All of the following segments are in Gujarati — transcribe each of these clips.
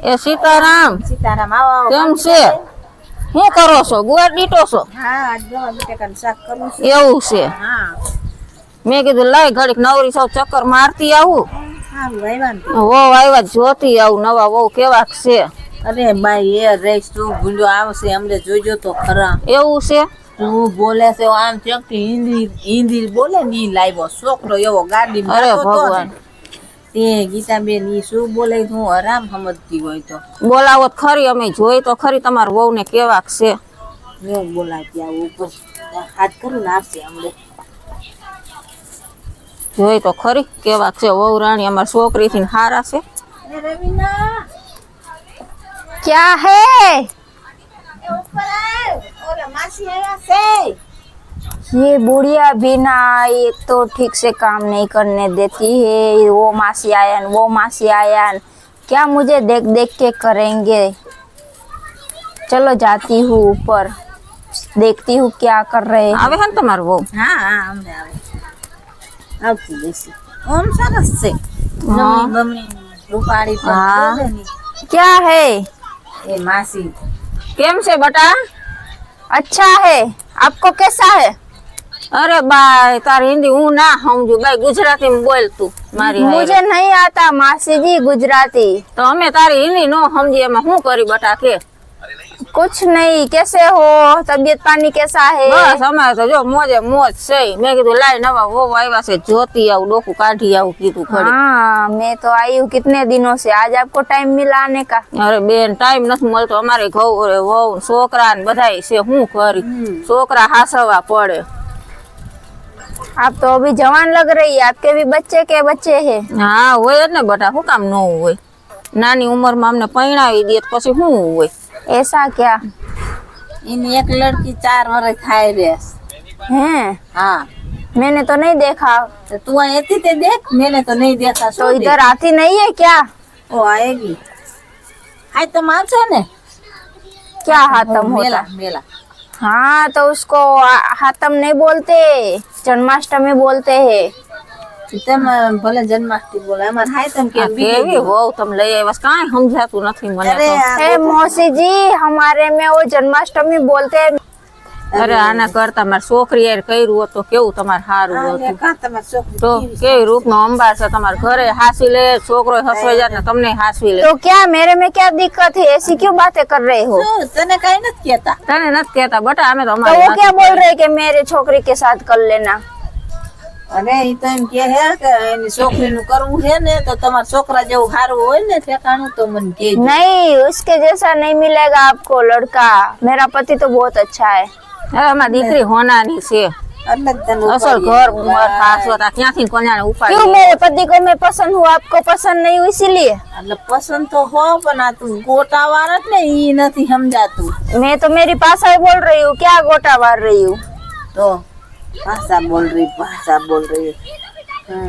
એ સીતારામ સીતારામ આવો કેમ છે? શું કરો છો? ગુવાર દીટો છો? હા આજ ગવા બટેકાનું શાક કરવું છે. એવું છે. હા મેં કીધું લાય ઘડીક નવરી સૌ ચક્કર મારતી આવું. સારું આવ્યા વહુ આવ્યા જોતી આવું નવા વહુ કેવાક છે. અરે બાઈ એ રહીશ તું ભૂંડો આવશે અમને જોજો તો ખરા. એવું છે. તું બોલે છે આમ ચકતી હિન્દી હિન્દી બોલે ને ઈ લાવ્યો છોકરો એવો ગાડી અરે ભગવાન તે ગીતાબેન ઈ શું બોલે હું આરામ સમજતી હોય તો બોલાવો તો ખરી, અમે જોઈ તો ખરી તમારા વહુ ને કેવાક છે. હું બોલાતી આવું ઉપર હાથ કરીને આપશે અમને. જોઈ તો ખરી કેવાક છે વહુ રાણી અમારી છોકરી થી હારા છે. રવીના क्या है? ऊपर आए और मासी आया से ये बुढ़िया भी ना एक तो ठीक से काम नहीं करने देती है। वो मासी आया वो मासी आया, क्या मुझे देख देख के करेंगे। चलो जाती हूँ ऊपर, देखती हूँ क्या कर रहे हैं। આવે હે ને તમારું વહુ? હા હા અમને આવે આવતી દેસી ઓમ સરસ છે. હા. ગમણી ગમણી રૂપાળી પર હા. બોલે ને क्या है? એ માસી કેમ છે બટા? अच्छा है, आपको कैसा है? અરે બાય તારી હિન્દી હું ના સમજુ બાય, ગુજરાતી માં બોલ તું મારી હારે. मुझे नहीं आता मासी जी गुजराती। તો અમે તારી હિન્દી નો સમજી એમાં શું કરી બટા કે? कुछ नहीं, कैसे हो? तबीयत पानी कैसा है? બસ અમારે તો જો મોજે મોજ છે. મેં કીધું લાય નવા વહુ આવ્યા છે જોતી આવું ડોકું કાઢી આવું કીધું ખરી. हाँ मैं तो आई हूँ कितने दिनों से, आज आपको टाइम मिला आने का? અરે બેન ટાઈમ નથી મળતો અમારે ઘઉં વહુ છોકરા ને બધાય છે શું કરી, છોકરા હાસવા પડે. आप तो अभी जवान लग रही है, आपके भी बच्चे के बच्चे हैं? હા હોય જ ને બટા, શું કામ ન હોય? નાની ઉંમરમાં અમને પરણાવી દે તો પછી શું હોય? ऐसा क्या એની એક લડકી 4 વર્ષ થાય રેસ. है? હા मैंने तो नहीं देखा। तो तू आई थी ते देख मैंने तो नहीं देखा. तो इधर आती नहीं है क्या? वो आएगी. हाय तो मालूम है ने क्या हाथम होता? मेला मेला हाँ तो उसको हाथम नहीं बोलते, जन्माष्टमी बोलते हैं। तम भले जन्माष्टमी बोला हमार हाय तम के આ કેવી વહુ તમે લઈ આવ્યા છો? કાંઈ સમજાતું નથી મને अरे તો. हे मौसी जी, हमारे में वो जन्माष्टमी बोलते हैं। અરે આના કરતા મારી છોકરી યાર કર્યું હોત તો કેવું તમારે સારું હતું. का तम छोकरी તો કેવી રૂપનો અંબાર છે તમારા ઘરે હાસી લે, છોકરો હસવાઈ જાય ને તમને હાસવી લે. तो क्या मेरे में क्या दिक्कत है? ऐसी क्यों बातें कर रहे हो? तने काई नत कहता. તને નથી કહેતા બટા, અમે તો तो અમારી वो क्या વાત बोल रहे कि मेरे छोकरी के साथ कर लेना? अरे ई तो एम के है के एनी छोकरी नु करવું है ने तो તમાર છોકરા જેવું સારું હોય ને ઠેકાણું તો મને કહેજો. नहीं, उसके जैसा नहीं मिलेगा आपको लड़का। मेरा पति तो बहुत अच्छा है। હવે અમારી દીકરી હોનાની છે, એટલે જ તને અસલ ઉપાડી ઘર લીધી. પાછો ક્યાંથી કોને क्यों? ઉપાડી. मेरे पति को मैं पसंद हूँ, आपको पसंद नहीं हुई इसीलिए? એટલે પસંદ તો હો પણ આ તું ગોટા વાળા ને ઈ નથી સમજાતું. मैं तो मेरी भाषा ही बोल रही हूँ, क्या गोटा मार रही हूँ? तो भाषा बोल रही हाँ।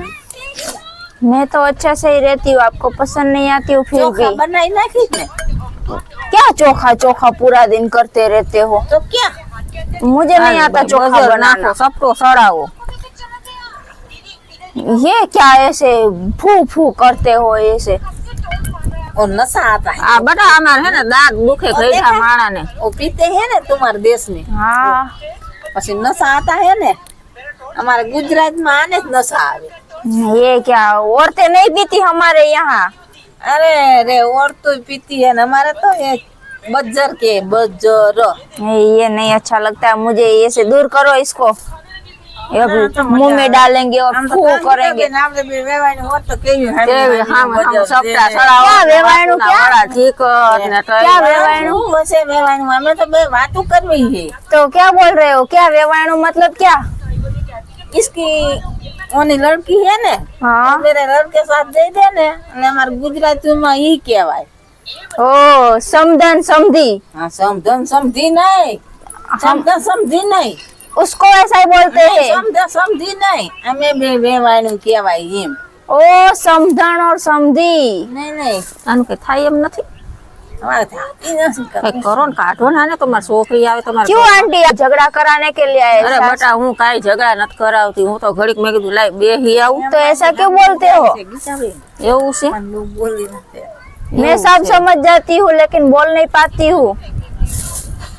मैं तो अच्छा से ही रहती हूँ, आपको पसंद नहीं आती हूँ फिर चोखा भी। बनाई नाखी ने क्या चोखा चोखा पूरा दिन करते रहते हो? तो क्या मुझे नहीं आता चोखा બજાર बनाना। નાખો સપટો સડાવો. ये क्या ऐसे फू फू करते हो ऐसे? और नशा आता है આ બટા અમારે હે ને દાંત દુખે ગઈઠા માણાને. वो पीते हैं ना तुम्हारे देश में हाँ પછી નશા आता है ने हमारे गुजरात में आने ज नशा आवे ये क्या, औरतें नहीं पीती हमारे यहाँ। अरे रे और तो पीती है ना हमारे तो ये बज्जर के बज्जर ये नहीं अच्छा लगता है मुझे, ये से दूर करो इसको। ये हाँ, तो मुंह में डालेंगे और हम फू तो करेंगे। नाम से भी वेवानी हो तो केवी કેવી હામ હામ સપટા સડાવો. ક્યાં વેવાણું, ના ક્યાં? વડા ઠીકર ને તઈ. ક્યાં વેવાણું? वैसे वेवानी हमें तो बे बातों करवी है तो क्या बोल रहे हो? क्या वेवाणु मतलब क्या? इसकी ओनी लड़की है ने हाँ मेरे लड़के साथ दे दे ने અને हमारे गुजराती में ई कहवाय ओ समधन समधी, हाँ समधन समधी नहीं समधन समधी नहीं उसको ऐसा ही बोलते हैं। समधन समधी नहीं हमें बे वेवाणी कहवाय एम ओ समधन और समधी। नहीं नहीं આનું કઈ થાય એમ નથી. हमारे थाकी नहीं કઈક કરો ને, કાઢો ને આને. તમારી છોકરી આવે તમારે क्यों आंटी आप झगड़ा कराने के लिए आए? અરે બટા, હું કાંઈ ઝઘડા નથી કરાવતી. હું તો ઘડીક મેં કીધું લાઈ બેહી આવું. तो ऐसा क्यों बोलते हो? गीता बे એવું છે? मन लोग बोली नहीं मैं सब समझ जाती हूँ लेकिन बोल नहीं पाती हूँ.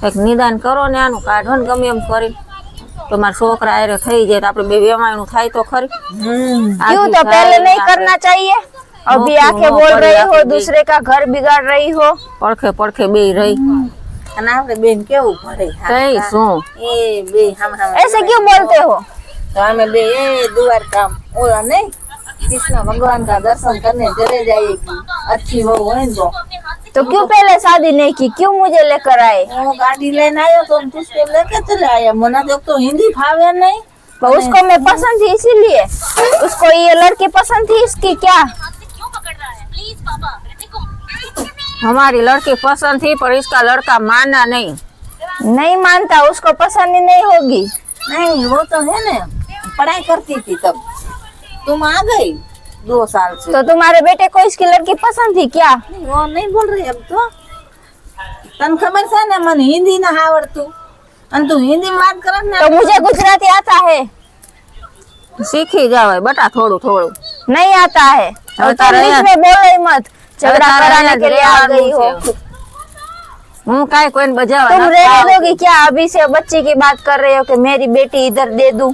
કઈક નિદાન કરો ને આનું, કાઢો ને ગમે એમ કરી. તમારા છોકરા હારે થઈ જાય તો આપણે બે વેમાયનું થાય તો ખરી. क्यों तो पहले नहीं करना चाहिए? अभी नौकरी- आके बोल नौकरी रही हो आपकी दूसरे का घर बिगाड़ रही हो. પડખે પડખે બે રહી. અને આપણે બેન કેવું પડે કઈ શું? એ બે હમ ऐसे क्यों बोलते हो? तो हमें बे ये द्वारका ओला नहीं कृष्ण भगवान का दर्शन करने चले जाएगी अच्छी वो है तो क्यों पहले शादी नहीं की? क्यों मुझे लेकर आए? वो गाड़ी लेने आयो तो हम तुझको लेके चले आए मना जब तो हिंदी फावे नहीं तो उसको मैं पसंद थी इसीलिए. उसको ये लड़की पसंद थी इसकी क्या? हमारी लड़की पसंद थी पर इसका लड़का माना नहीं. नहीं मानता, उसको पसंद ही नहीं होगी. नहीं वो तो है ना पढ़ाई करती थी तब तुम आ गई 2 साल से तो तुम्हारे बेटे को इसकी लड़की पसंद थी क्या? नहीं, वो नहीं बोल रही अब तो तन खबर से ना मन हिंदी ना आवड़तू अन तू हिंदी में बात कर ना तो मुझे गुजराती आता है. શીખી જવાય બટા થોડું થોડું. नहीं आता है. और तुम तारा बीच यार- में बोलो ही मत. झगड़ा તારે कराने અહીંયા के लिए आ રહેવાનું गई हो. છે. હું કાંઈ કોઈને બજાવવા तुम નથી रहने આવતી. दोगी क्या? अभी से बच्चे की बात कर रहे हो कि मेरी बेटी इधर दे दूं.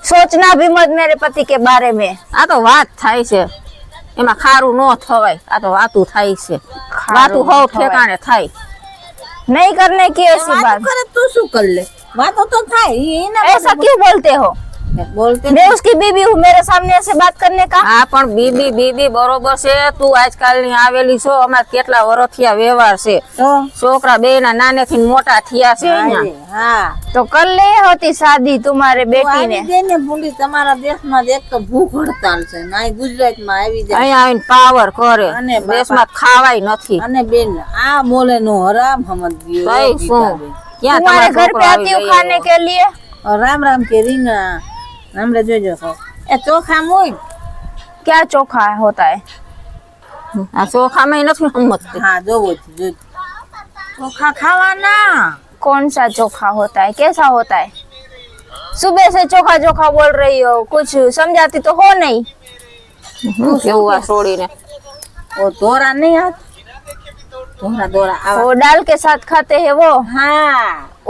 सोचना भी मत मेरे पति के बारे में. આ તો વાત થાય છે, એમાં ખારું ન થવાય. આ તો વાતું થાય છે. વાતું ન હવ થવાય. ઠેકાણે થાય. नहीं करने की ऐसी बात बात. करे तू शू कर ले बात तो था ये ना ऐसा क्यों बोलते हो? बोलते मैं उसकी बीवी हूँ, मेरे सामने ऐसे बात करने का. હા પણ બીબી બીબી બરોબર છે. તું આજકાલની આવેલી છો, અમારે કેટલા વર્ષથી આ વ્યવહાર છે. तो છોકરા બે ના નાનેથી મોટા થયા છે અહીંયા. हाँ तो कर ले होती शादी तुम्हारे बेटी ने. ने बूढ़ी તમારા દેશમાં એક તો ભૂખ હડતાલ છે ના ગુજરાતમાં આવી જાય અહીંયા આવીને પાવર કરે. અને બાપા. દેશમાં ખાવાય નથી. અને બેન આ બોલે નો હરામ સમજ ગયો કઈ શું? ક્યાં तुम्हारे તમારો घर છોકરો पे આવી आती हूँ ગયો? खाने के लिए. રામ રામ કે રીંગણા હમણે જોજો એ ચોખા મોય क्या चोखा होता है? આ ચોખામાં નથી સમજતી. હા જોવો જો ચોખા ખાવાના कौन सा चोखा होता है? कैसा होता है? सुबह से चोखा चोखा बोल रही हो, कुछ समझाती तो हो नहीं. હું કેવું આ છોડીને. ઓ દોરા નહીં આ દોરા દોરા આવા वो दाल के साथ खाते हैं वो. हाँ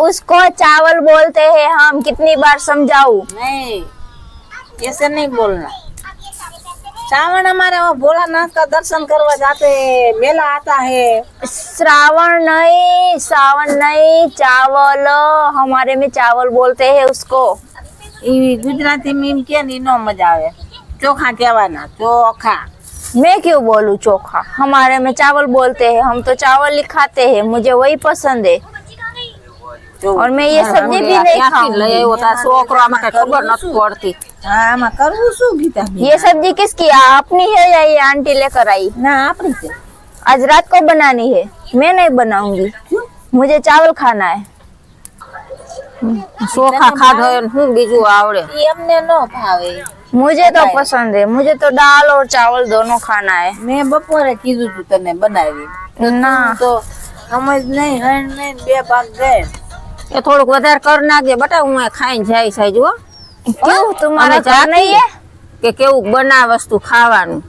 उसको चावल बोलते हैं हम. कितनी बार समझाऊं? नहीं ऐसे नहीं बोलना श्रावण हमारे वो भोलानाथ का दर्शन करवा जाते हैं मेला आता है श्रावण नहीं चावल. हमारे में चावल बोलते हैं उसको. ई गुजराती में एम के नी नो मजा आवे चोखा कहेवाना चोखा मैं क्यों बोलूं चोखा? हमारे में चावल बोलते हैं. हम तो चावल ही खाते हैं. मुझे वही पसंद है. और मैं ये सब्जी भी नहीं ક્યાંથી લઈ આવ્યો તારો છોકરો? આમાં કઈ ખબર નથી પડતી. हाँ आमा करवू शू गीता ये सब्जी किसकी? अपनी है या ये आंटी लेकर आई? ना आपनी से आज रात को बनानी है. मैं नहीं बनाऊंगी. मुझे चावल खाना है. ચોખા ખાધો એને હું બીજું આવડે? ये हमने नो भावे मुझे तो पसंद है. मुझे तो दाल और चावल दोनों खाना है. मैं बपोरे कीधु तू तने बनावी ना तो समझ नहीं हण नहीं बे भाग गए એ થોડુંક વધારે કરી નાખજે બટા. હું એ ખાઈને જાય સાહેબ. જો क्यों? तुम्हारा અમે घर જાતી नहीं है? કે કેવું બનાવે વસ્તુ ખાવાનું.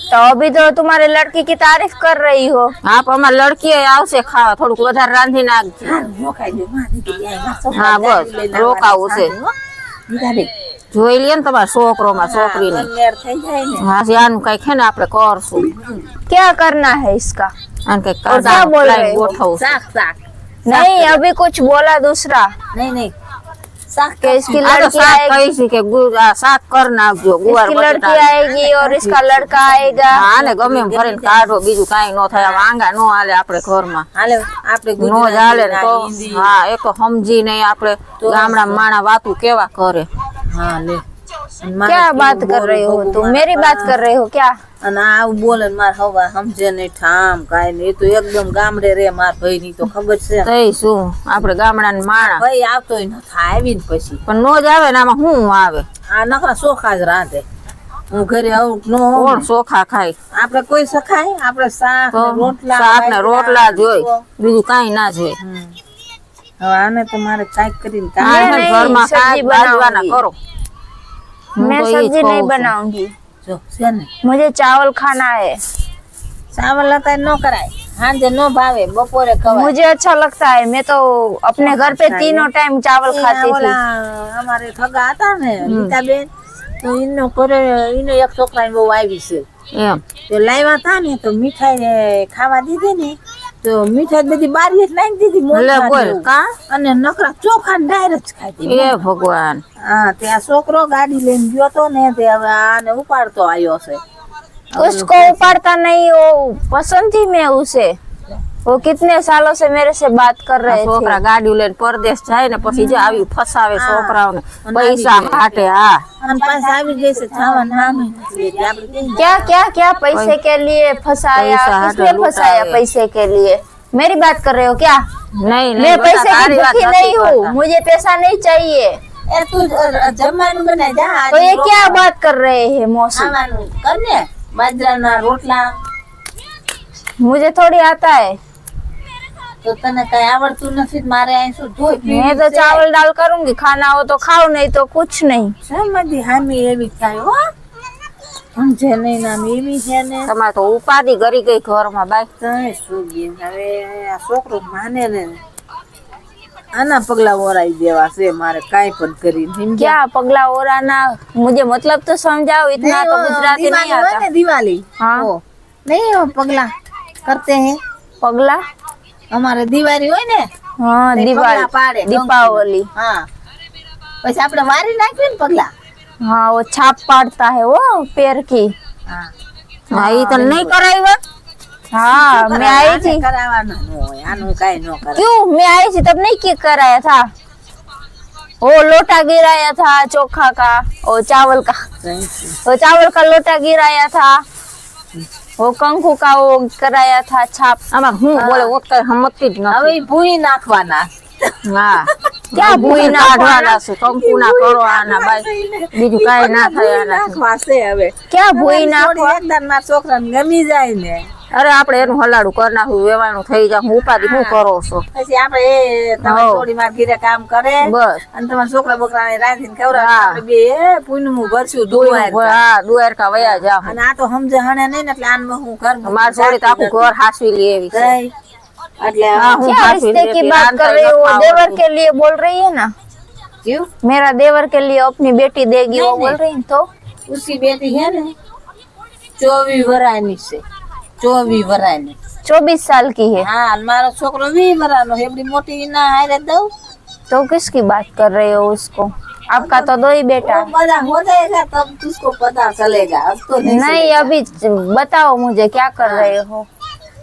तो अभी तो तुम्हारे लड़की की तारीफ कर रही हो. હા પણ અમારી લડકી આવશે ખાવા. થોડુંક વધારે રાંધી નાખજે. रोकाई दो मारी के लिए હા બસ રોકાવું છે. गीता दे જોઈ લઈએ ને તમારા છોકરોમાં છોકરીને. मेर થઈ જાય ને હા આનું કઈક છે ને આપણે કરશું. क्या करना है इसका? આને કઈક और क्या बोल रहे हो? ગોઠવશું. साग साग नहीं, अभी कुछ बोला दूसरा नहीं नहीं साग कि इसकी આ તો लड़की શાક आएगी. કહીશું કે આ શાક કરી નાખજો. ગુવાર इसकी लड़की બટાટા. आएगी और इसका लड़का आएगा. હા ને ગમે એમ કરીને કાઢો. બીજું કાંઈ ન થાય. આ વાંગા નો હાલે આપણે ઘરમાં. હાલે આપણે નો જ હાલે ને તો હિન્દી હા એક સમજી નહીં. આપણે ગામડા માણા વાતું કેવા કરે. હા લે क्या बात कर रहे हो तुम? मेरी बात कर रहे हो क्या? અને આવું બોલે ને માર હવા સમજે નહીં ઠામ કાઈ નહીં એ તો એકદમ ગામડે રે માર ભાઈ ની તો ખબર છે તઈ શું આપણે ગામડાના માણા. ભાઈ આવતોય ન થાય આવીને પછી પણ નો જ આવે ને આમાં શું આવે? આ નકરા ચોખા જ રાંધે હું ઘરે આવું ન કોણ હોઉં ને. ચોખા ખાય આપણે કોઈ સખાય આપણે શાક તો ને રોટલા શાક ને બાજરા, રોટલા જોઈ તો. બીજું કાંઈ ના જોઈ હવે આને તો મારે કાંઈક કરીને આ મેં છે ને નહીં, ઘરમાં સબ્જી કાંઈક બાજવાના બનાऊंगी। કરો હું मैं તો ઈ જ सब्जी કહું नहीं છું। बनाऊंगी, જો છે ને मुझे चावल खाना है। ચાવલ હતા ન કરાય સાંજે ન ભાવે બપોરે ખવાય मुझे अच्छा लगता है, मैं तो अपने घर पे तीनों टाइम चावल खाती थी। ઓલા અમારે ઠગા હતા ને ગીતાબેન તો એનો કરે એનો એક છોકરા બહુ આવી છે એમ તો લાવ્યા હતા ને તો મીઠાઈ ખાવા દીધી ને તો મીઠાઈ બધી બારી જ નાખી દીધી લે મોઢામાં બોલ જેવું. કા અને નકરા ચોખા ને ડાયર જ ખાધી એ ભગવાન હા તે આ છોકરો ગાડી લઈને ગયો તો ને તે હવે આને ઉપાડતો આવ્યો છે उसको उपाड़ता नहीं, वो पसंद थी मैं उसे। वो कितने सालों से मेरे से बात कर આ रहे છોકરા थे। ગાડી લઈને પરદેશ જાય ને પછી જો આવી ફસાવે છોકરાઓને અને પૈસા આવી જાય. હાટે હા અને પાછા આવી ગઈ છે ખાવા નામ આપણે કઈ क्या क्या क्या पैसे के लिए फंसाया, पैसा किसने हटा फंसाया लूटा है। पैसे के लिए? मेरी बात कर रहे हो क्या? નહીં मैं નહીં पैसे બતા, की તારી વાત भूखी નથી नहीं हूँ, કરતા। मुझे पैसा नहीं चाहिए। એ તું જમવાનું બનાય જા तो ये क्या बात कर रहे हैं मौसी? ખાવાનું કર ને બાજરાના રોટલા मुझे थोड़ी आता है। તો તને કઈ આવડતું નથી તો મારે અહીં શું ધોઈ मैं तो चावल दाल करूंगी, खाना हो तो खाओ, नहीं तो कुछ नहीं। સમજી હામી એવી થાય હો સમજે નહીં નામ એવી છે ને તમારે તો ઉપાધિ કરી ગઈ ઘરમાં બાઈ તઈ શું ગઈ હવે આ છોકરો માને ને આના પગલા ઓરાઈ દેવા છે મારે કાંઈ પણ કરી क्या पगला हो रहा ना, मुझे मतलब तो समझाओ, इतना तो गुजराती नहीं आता। दिवाली हाँ। वो नहीं वो पगला करते हैं पगला, અમારે દિવાળી હોય ને हाँ તે પગલા પાડે, दिवाली, दीपावली। હા પછી આપણે વારી નાખીએ ને પગલા हाँ वो छाप पाड़ता है वो पैर की। હા હા ઈ તને નહીં કરાવ્યા हाँ मैं आई थी। કરાવવાના ન હોય આનું કાંઈ ન કરે क्यों, मैं आई थी तब नहीं किया कराया था? वो लोटा गिराया था चोखा का और चावल का, वो चावल का लोटा गिराया था, वो कंकु का वो कराया था छाप। આમાં હું બોલે હું તો કઈ સમજતી જ હવે નથી ઈ ભૂઈ નાખવાના હા ક્યાં ભૂઈ કાઢવાના છે કંકુ ના કરો આના બાઈ બીજું કાંઈ ના થાય આના નાખવા છે હવે क्या भूई ना થોડી એકદમ મારા છોકરાને ગમી જાય ને અરે આપણે એનું હલાડું કરી નાખું વેવાણું થઈ જાય હું ઉપાધિ શું કરો છો પછી આપણે એ તમારી હઉ. થોડી માર ઘીરે કામ કરે બસ અને તમારા છોકરા બોકરાને રાંધીને ખવડાવે હા. આપણે બે પૂનમું ભરશું ધોવાય હા દ્વારકા વયા જા અને આ તો સમજે હણે નહીં ને એટલે આનમાં હું ઘર માર છોડી તો આખું ઘર હાસવી લે એવી છે એટલે હા, હું क्या हाथ रिश्ते भी की देती, बात रान कर तो रही हो? वो रखा देवर हुआ के लिए बोल रही है ना, क्यों मेरा देवर के लिए अपनी बेटी देगी, वो नहीं, बोल रही है तो। उसकी बेटी है ना 24 વરાની છે 24 વરાની 24 साल की है, હા અને મારો છોકરો 20 વરાનો એવડી મોટી ના હારે દઉં तो किसकी बात कर रहे हो उसको? आपका तो दो ही बेटा वो बड़ा हो जाएगा तब तुझको पता चलेगा अब तो है। नहीं अभी बताओ मुझे क्या कर रहे हो?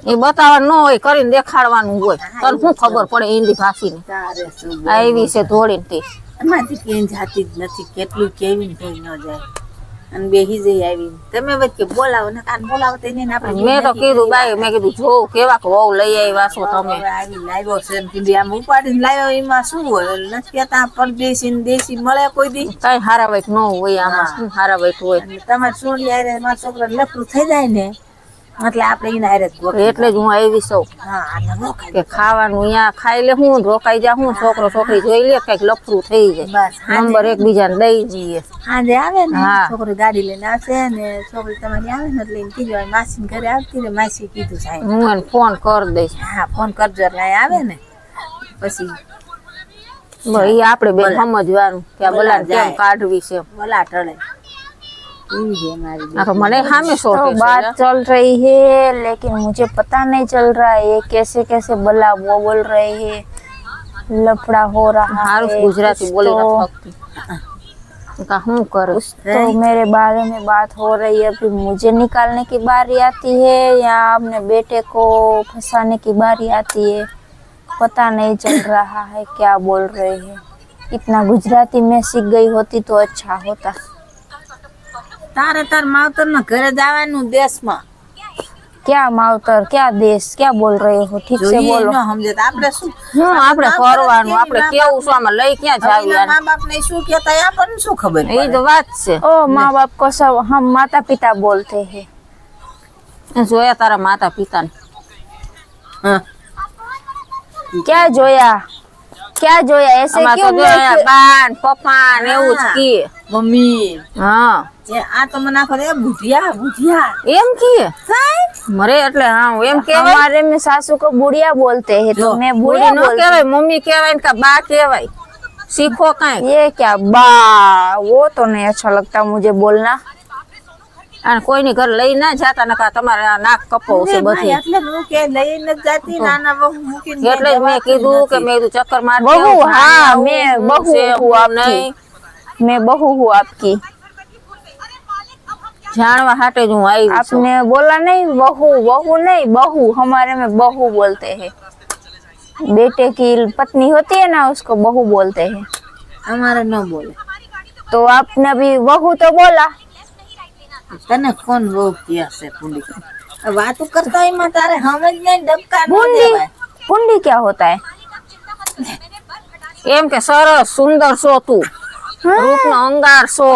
એ બતાવવા ન હોય કરીને દેખાડવાનું હોય તને શું ખબર પડે હિન્દી ભાષીને તારે શું આવી છે ધોળીને તે એમાંથી ક્યાંય જાતી જ નથી કેટલું કેવી ને કઈ ન જાય અને બેહી જઈ આવી તમે વચ્ચે બોલાવો ને કાન બોલાવો તો એને આપણે મેં તો કીધું બાઈ મેં કીધું જો કેવા વહુ લઈ આવ્યા છો તમે આવી લાવ્યો છે ને કીધું આમ ઉપાડીને લાવ્યો એમાં શું હોય નથી કહેતા પરદેશી ને દેશી મળે કોઈ દી કઈ હારા વાઈટ ન હોય આમાં શું હારા વાઈટ હોય અને તમારે સોળી હારે મારા છોકરાને લફડું થઈ જાય ને એટલે આપણે એના હારે જ ગોઠવી. એટલે જ હું આવી છું હા આને રોકાઈ કે ખાવાનું અહીંયા ખાઈ લે હું રોકાઈ જા હું છોકરો છોકરી જોઈ લે કઈક લફરું થઈ જાય બસ નંબર એકબીજાને દઈ દઈએ આજે આવે ને હા. છોકરી ગાડી લઈને આવશે ને છોકરી તમારી આવે ને એટલે એને કીધું માસી ઘરે આવતી ને માસી કીધું સાહેબ હું એને ફોન કરી દઈશ હા ફોન કરજો એટલે અહીં આવે ને પછી એ આપણે બે સમજવાનું કે આ બલાને કેમ જાય. કાઢવી છે બોલા ટળે એવી છે મારી આ તો મને સામે तो શોધે बात છે चल रही है लेकिन मुझे पता नहीं चल रहा है ये कैसे कैसे बोला, वो बोल रहे हैं लफड़ा हो रहा હારું है, ગુજરાતી कुछ બોલી तो, નથી કા હું કરું तो मेरे बारे में बात हो रही है, अभी मुझे निकालने की बारी आती है या अपने बेटे को फंसाने की बारी आती है, पता नहीं चल रहा है क्या बोल रहे हैं। इतना गुजराती मैं सीख गई होती तो अच्छा होता। તારે તાર માવતર ના ઘરે જવાનું દેશમાં क्या मावतर, क्या देश, क्या बोल रहे हो? ठीक से જોઈએ बोलो। ન સમજે તો આપણે શું હું આપણે કરવાનું, આપણે કેવું શું આમાં લઈ ક્યાં જાવી મા બાપ ને શું કહેતા એ આપણને શું ખબર એ તો વાત છે. ओ माँ बाप को सब हम माता पिता बोलते हैं। જોયા તારા માતા પિતાને? હા क्या जोया, क्या जोया? ऐसे અમાર તો क्यों જોયા बोलते? બા ને પપ્પા ને એવું જ કીએ. મમ્મી હા જે આ તો મને આખો રે બુઢિયા બુઢિયા એમ કીએ મરે એટલે હા એમ કેવાય. हमारे में सासू को बुढ़िया बोलते हैं, तो जो, मैं બુઢી बुढ़िया નો बोलती કહેવાય, મમ્મી કહેવાય ને કે બા કહેવાય. શીખો કાંઈક. हूँ। ये क्या बा, वो तो नहीं अच्छा लगता मुझे बोलना। અને કોઈની ઘર લઈ ના જાતા નકા તમારે આ નાક કપાવશે બધી. એટલે હું કે લઈને જ જાતી નાના બહુ મૂકીને એટલે જ મેં કીધું કે મેં કીધું ચક્કર મારતી બહુ, આવું, હા, આવું, મેં શું બહુ છે, હું શું આપકી. નહીં. मैं बहू हूँ आपकी। જાણવા હાટે જ હું આવી છું. आपने बोला नहीं बहू, बहू नहीं बहू, हमारे में बहू बोलते हैं। बेटे की पत्नी होती है ना, उसको बहू बोलते हैं। અમારે ન બોલે तो आपने अभी बहू तो बोला। તને કોણ બહુ કહે છે પુંડી વાતો કરતા એમાં તારે સમજ નહીં ડબકા ન भुंडी, દેવાય भुंडी क्या होता है? એમ કે સરસ સુંદર છો તું, રૂપનો અંગાર છો,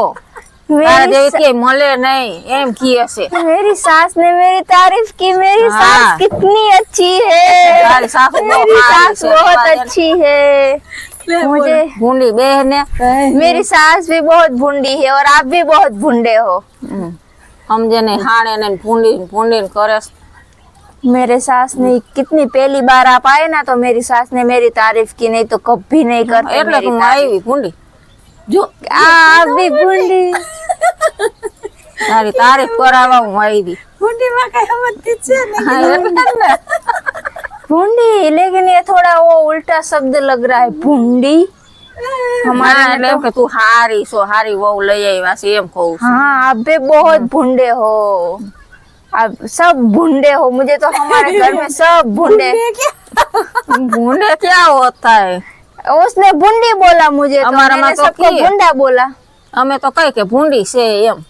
તારા मेरी જેવી કે મળે નહીં એમ કહે છે. मेरी सास ने मेरी तारीफ की। मेरी हाँ। सास कितनी अच्छी है। તારી સાસુ બહુ मेरी સારી सास છે. बहुत अच्छी है। मुझे ભૂંડી બેહ ને मेरी सास भी बहुत भुंडी है और आप भी बहुत भुंडे हो। સમજે ને હાણે ને ભૂંડી કરે છે. मेरे सास ने कितनी पहली बार आप आए ना, तो मेरी सास ने मेरी तारीफ की, नहीं तो कभी नहीं करते એટલે मेरी તું तारीफ। આવી ભૂંડી, જો आप भी भुंडी। તારી તારીફ કરાવવા હું આવી. પુંડીમાં કઈ સમજતી જ છે નહીં હા, એટલે જ ને. भुंडी, लेकिन ये थोड़ा वो उल्टा शब्द लग रहा है, भुंडी। હમારે એટલે એમ કે તું હારી છો, હારી વહુ લઈ આવ્યા છે એમ કહું છું. हाँ, आप भी बहुत भुंडे हो। आप सब भुंडे हो। मुझे तो हमारे घर में सब भुंडे। ભૂંડે ક્યાં હોતા હે? उसने भुंडी बोला मुझे, तो हमारा मैंने माँ तो सबको की है। भुंडा बोला। અમે તો કઈ કે ભૂંડી છે એમ.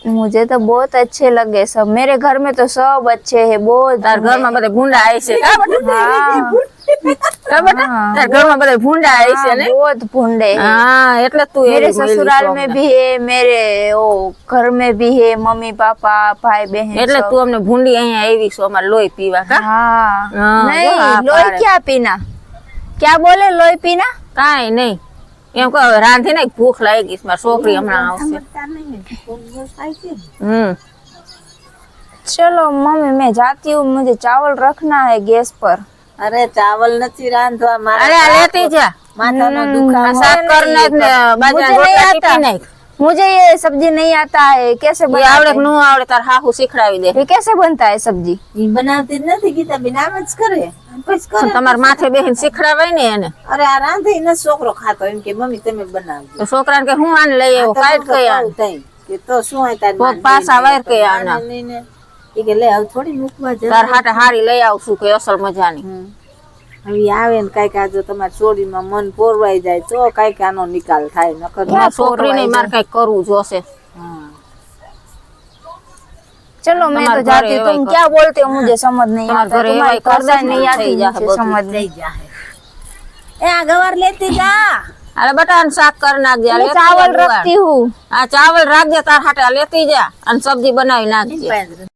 मुझे तो बहुत अच्छे लगे सब। मेरे घर में तो सब अच्छे हैं, बहुत તાર ઘરમાં બધા ભૂંડા આવી છે કા બેટા? हाँ, કા બેટા? તાર ઘરમાં બધા ભૂંડા આવી છે हाँ, ને? बहुत भुंडे हैं। હા એટલે જ તું मेरे એવી મળી ससुराल છો में અમને. भी है, मेरे वो घर में भी है, मम्मी पापा भाई बहन એટલે सब। તું અમને ભૂંડી અહીંયા આવી છો અમારે લોહી પીવા કા? हाँ, हाँ, नहीं जो आप लोई पारे। क्या पीना? क्या बोले लोई पीना? કાંઈ નહીં એમ કહો હવે રાંધીને ભૂખ લાગી છે, મારી છોકરી હમણાં આવશે. સમજતા નહીં કોણ બહુ થાય છે चलो मम्मी मैं जाती हूँ, मुझे चावल रखना है गैस पर। અરે ચાવલ નથી રાંધવા મારે અરે આ લેતી જા, માથાનો આ દુખાવો શાક કર નાખ ને બાજરાના मुझे नहीं રોટલા आता। ટીપી નાખ. मुझे ये सब्जी नहीं आता है, कैसे એ बनाते આવડે કે हैं? ન આવડે તાર હાહુ શીખડાવી દે. ये कैसे बनता है सब्जी? ઈ બનાવતી જ નથી ગીતા બેન આમ જ કરે પછી કરે તમાર માથે બેહીને શીખડાવાય ને એને. અરે આ રાંધી ને છોકરો ખાતો એમ કે મમ્મી તમે બનાવજો તો છોકરાને કે હું આને લઈ આવ્યો, કાઢ કઈ આને. કે તો શું હોય તાર કોક પાછા વાયર કે આના. ઈ કે લે હવે થોડી મૂકવા તાર જરા હાટે હારી લઈ આવશું કે અસલ મજાની. હવે આવે ને કઈક આ જો તમારી ચોરીમાં મન પોરવાઈ જાય તો કઈક આનો નિકાલ થાય નકર મારી છોકરીને મારે કઈક કરવું જોશે. હા चलो मैं तो तुम्हारे जाती घरे हूँ। तुम एवं क्या बोलते हो मुझे समझ नहीं तुम्हारे आता। घरे तुम्हारी एवं कर भाषा दे, नहीं आती થઈ જાહે मुझे બધું. समझ લઈ नहीं। જાહે એ આ ગવાર લેતી જા અરે બટાનું શાક કરી નાખજે, આ मैं લેતી चावल જા रखती हूँ। આ ચાવલ રાખજે તાર હાટે, આ લેતી જા અને સબ્જી બનાવી નાખજે. પાંદડું.